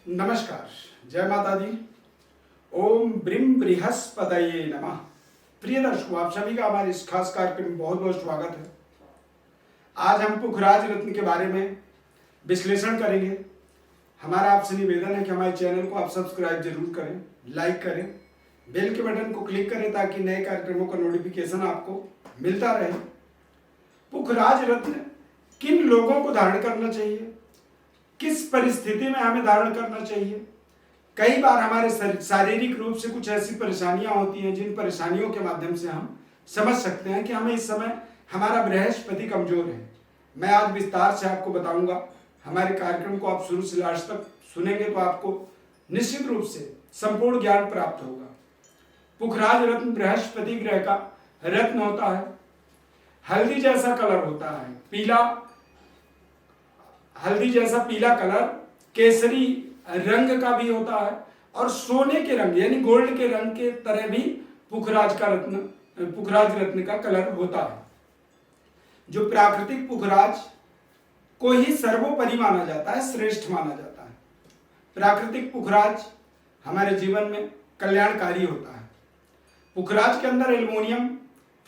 नमस्कार, जय माता दी। ओम ब्रीम बृहस्पतये नमः। प्रिय दर्शकों, आप सभी का हमारे इस खास कार्यक्रम में बहुत बहुत स्वागत है। आज हम पुखराज रत्न के बारे में विश्लेषण करेंगे। हमारा आपसे निवेदन है कि हमारे चैनल को आप सब्सक्राइब जरूर करें, लाइक करें, बेल के बटन को क्लिक करें ताकि नए कार्यक्रमों का नोटिफिकेशन आपको मिलता रहे। पुखराज रत्न किन लोगों को धारण करना चाहिए, किस परिस्थिति में हमें धारण करना चाहिए। कई बार हमारे शारीरिक रूप से कुछ ऐसी परेशानियां होती हैं जिन परेशानियों के माध्यम से हम समझ सकते हैं कि हमें इस समय हमारा बृहस्पति कमजोर है। मैं आज विस्तार से आपको बताऊंगा। हमारे कार्यक्रम को आप शुरू से लास्ट तक सुनेंगे तो आपको निश्चित रूप से संपूर्ण ज्ञान प्राप्त होगा। पुखराज रत्न बृहस्पति ग्रह का रत्न होता है। हल्दी जैसा कलर होता है, हल्दी जैसा पीला कलर, केसरी रंग का भी होता है और सोने के रंग यानी गोल्ड के रंग के तरह भी पुखराज रत्न का कलर होता है। जो प्राकृतिक पुखराज को ही सर्वोपरि माना जाता है, श्रेष्ठ माना जाता है। प्राकृतिक पुखराज हमारे जीवन में कल्याणकारी होता है। पुखराज के अंदर एल्युमिनियम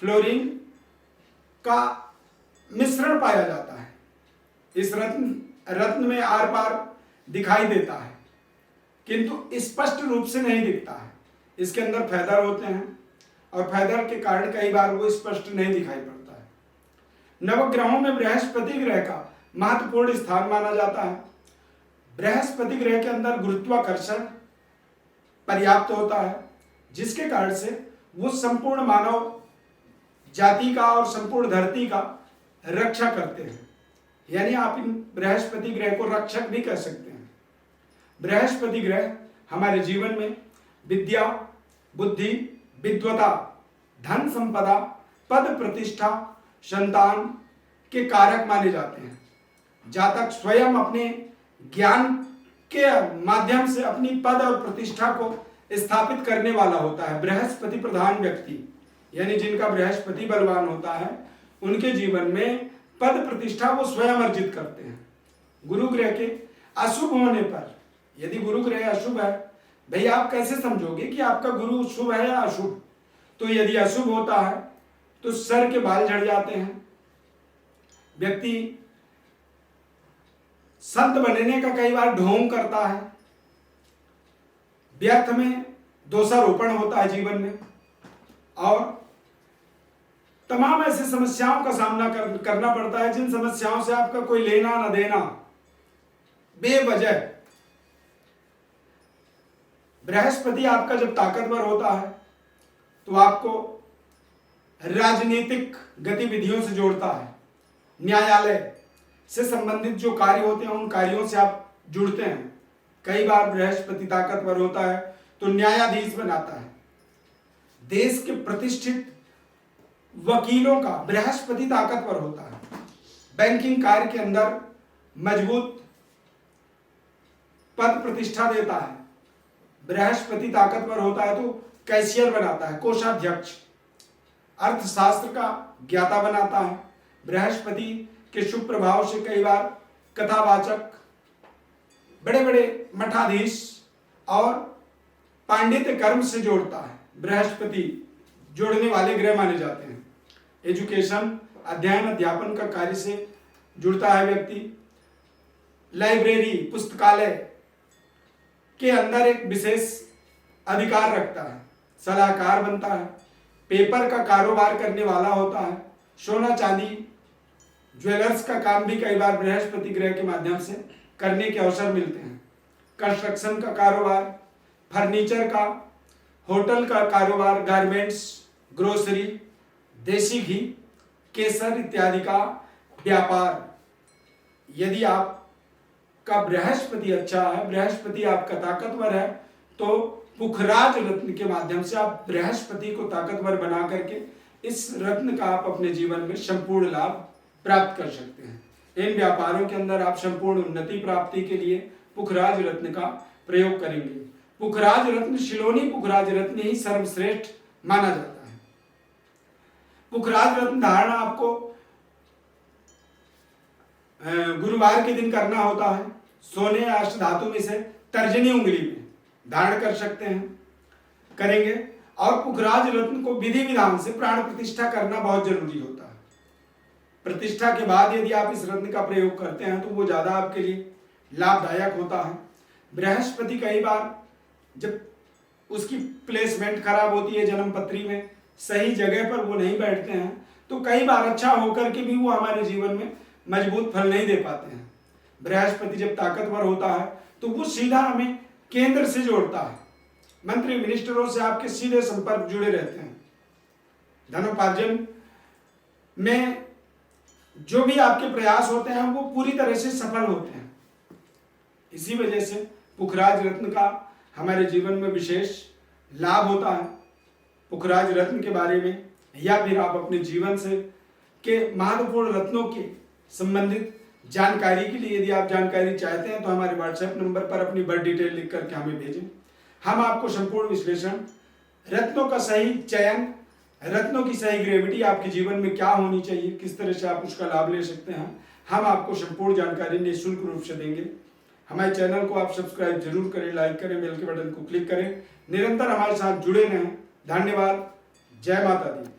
फ्लोरीन का मिश्रण पाया जाता है। इस रत्न में आर पार दिखाई देता है किंतु स्पष्ट रूप से नहीं दिखता है। इसके अंदर फैदर होते हैं और फैदर के कारण कई बार वो स्पष्ट नहीं दिखाई पड़ता है। नवग्रहों में बृहस्पति ग्रह का महत्वपूर्ण स्थान माना जाता है। बृहस्पति ग्रह के अंदर गुरुत्वाकर्षण पर्याप्त होता है, जिसके कारण से वो संपूर्ण मानव जाति का और संपूर्ण धरती का रक्षा करते हैं। यानी आप इन बृहस्पति ग्रह को रक्षक भी कह सकते हैं। बृहस्पति ग्रह हमारे जीवन में विद्या, बुद्धि, विद्वता, धन संपदा, पद प्रतिष्ठा, संतान के कारक माने जाते हैं। जातक स्वयं अपने ज्ञान के माध्यम से अपनी पद और प्रतिष्ठा को स्थापित करने वाला होता है। बृहस्पति प्रधान व्यक्ति यानी जिनका बृहस्पति बलवान होता है, उनके जीवन में पद प्रतिष्ठा वो स्वयं अर्जित करते हैं। गुरु ग्रह के अशुभ होने पर, यदि गुरु ग्रह अशुभ है, भाई आप कैसे समझोगे कि आपका गुरु शुभ है या अशुभ? तो यदि अशुभ होता है तो सर के बाल झड़ जाते हैं, व्यक्ति संत बनने का कई बार ढोंग करता है, व्यर्थ में दोषारोपण होता है जीवन में, और तमाम ऐसी समस्याओं का सामना करना पड़ता है जिन समस्याओं से आपका कोई लेना न देना, बेवजह। बृहस्पति आपका जब ताकतवर होता है तो आपको राजनीतिक गतिविधियों से जोड़ता है। न्यायालय से संबंधित जो कार्य होते हैं उन कार्यों से आप जुड़ते हैं। कई बार बृहस्पति ताकतवर होता है तो न्यायाधीश बनाता है। देश के प्रतिष्ठित वकीलों का बृहस्पति ताकतवर होता है। बैंकिंग कार्य के अंदर मजबूत पद प्रतिष्ठा देता है। बृहस्पति ताकतवर होता है तो कैशियर बनाता है, कोषाध्यक्ष। अर्थशास्त्र का ज्ञाता बनाता है। बृहस्पति के शुभ प्रभाव से कई बार कथावाचक, बड़े बड़े मठाधीश और पांडित्य कर्म से जोड़ता है। बृहस्पति जोड़ने वाले ग्रह माने जाते हैं। एजुकेशन, अध्ययन अध्यापन का कार्य से जुड़ता है व्यक्ति। लाइब्रेरी, पुस्तकालय के अंदर एक विशेष अधिकार रखता है, सलाहकार बनता है। पेपर का कारोबार करने वाला होता है। सोना चांदी, ज्वेलर्स का काम भी कई बार बृहस्पति ग्रह के माध्यम से करने के अवसर मिलते हैं। कंस्ट्रक्शन का कारोबार, फर्नीचर का, होटल का कारोबार, गारमेंट्स, ग्रोसरी, देसी घी, केसर इत्यादि का व्यापार। यदि आपका बृहस्पति अच्छा है, बृहस्पति आपका ताकतवर है, तो पुखराज रत्न के माध्यम से आप बृहस्पति को ताकतवर बना करके इस रत्न का आप अपने जीवन में संपूर्ण लाभ प्राप्त कर सकते हैं। इन व्यापारों के अंदर आप संपूर्ण उन्नति प्राप्ति के लिए पुखराज रत्न का प्रयोग करेंगे। पुखराज रत्न, शिलोनी पुखराज रत्न ही सर्वश्रेष्ठ माना जाता है। पुखराज रत्न धारण आपको गुरुवार के दिन करना होता है। सोने अष्ट धातु में से तर्जनी उंगली में धारण कर सकते हैं, करेंगे। और पुखराज रत्न को विधि विधान से प्राण प्रतिष्ठा करना बहुत जरूरी होता है। प्रतिष्ठा के बाद यदि आप इस रत्न का प्रयोग करते हैं तो वो ज्यादा आपके लिए लाभदायक होता है। बृहस्पति कई बार जब उसकी प्लेसमेंट खराब होती है जन्म पत्री में, सही जगह पर वो नहीं बैठते हैं, तो कई बार अच्छा होकर के भी वो हमारे जीवन में मजबूत फल नहीं दे पाते हैं। बृहस्पति जब ताकतवर होता है तो वो सीधा हमें केंद्र से जोड़ता है, मंत्री मिनिस्टरों से आपके सीधे संपर्क जुड़े रहते हैं। धनोपार्जन में जो भी आपके प्रयास होते हैं वो पूरी तरह से सफल होते हैं। इसी वजह से पुखराज रत्न का हमारे जीवन में विशेष लाभ होता है। पुखराज रत्न के बारे में या फिर आप अपने जीवन से के महत्वपूर्ण रत्नों के संबंधित जानकारी के लिए यदि आप जानकारी चाहते हैं तो हमारे व्हाट्सएप नंबर पर अपनी बर्थ डिटेल लिख करके हमें भेजें। हम आपको संपूर्ण विश्लेषण, रत्नों का सही चयन, रत्नों की सही ग्रेविटी आपके जीवन में क्या होनी चाहिए, किस तरह से आप उसका लाभ ले सकते हैं, हम आपको संपूर्ण जानकारी निःशुल्क रूप से देंगे। हमारे चैनल को आप सब्सक्राइब जरूर करें, लाइक करें, बेल के बटन को क्लिक करें, निरंतर हमारे साथ जुड़े रहें। धन्यवाद। जय माता दी।